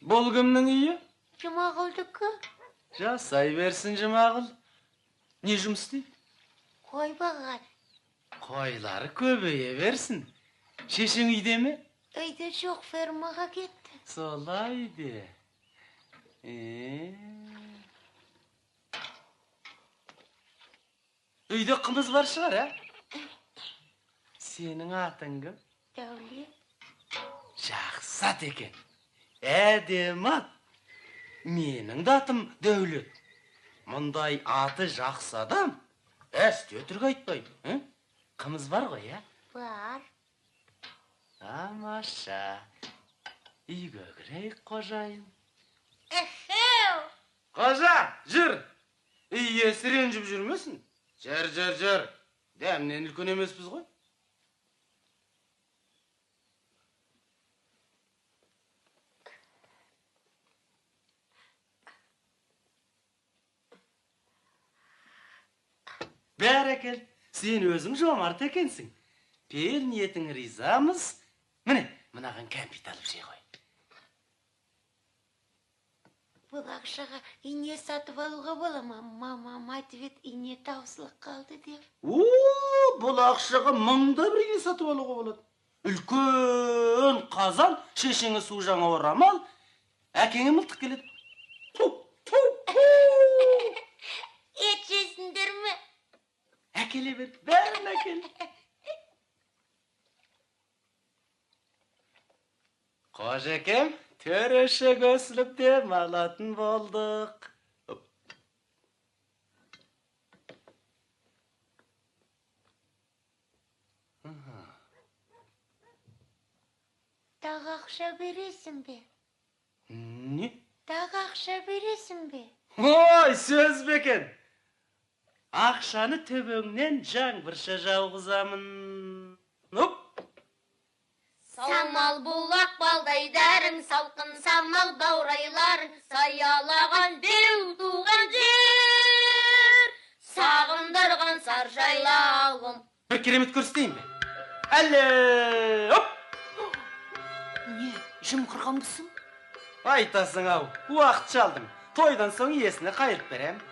Бұл кімнің үйі? Жұмағұлдікі. Жасай берсін Жұмағұл. Не жұмыс істейді? Қой бағар. Қойлары көбейе берсін. Шешең үйде ме? Үйде жоқ, фермаға кетті. Солай де. Үйде қымыз бар шығар, Сенің атың кім? Дәулет. Жақсы ат екен. Әдемі ат. Менің де атым Дәулет. Мұндай аты жақсы адам әсте өтірік айтпайды. Қымыз бар ғой, Бар. Тамаша. Үйге кірейік, қожайын. Әхеу! Қожа, жүр. Үй иесі ренжіп жүрмесін. Жүр. Дәмнен үлкен емеспіз ғой. Бәрекел, сен өзің жомарт екенсің. Пейіл ниетің ризамыз. Міне, мынаған кәмпит алып жей ғой. Бұл ақшаға ине сатып алуға бола ма? Мамам айтып еді, ине таусылық қалды деп. Бұл ақшаға мыңда бір ине сатып алуға болады. Үлкен қазан, шешеңе су жаңа орамал, әкеңе мылтық келеді. Ет жесіндер ме? Әкеле бер, бәрін әкел. Қожекем, төреші көсіліп дем алатын болдық. Тағы ақша бересің бе? Не? Тағы ақша бересің бе? Ой, сөз бекен. Ақшаны төбеңнен жаңбырша жауғызамын. Самал бұлақ балдай дәрің, салқын самал баурайларың, саялаған деу туған жер, сағындырған саржайлауым. Бір керемет көрсетейін бе? Әлі, Не, жымқырғанбысың? Айтасың ау, уақыт шалдым. Тойдан соң иесіне қайырып берем.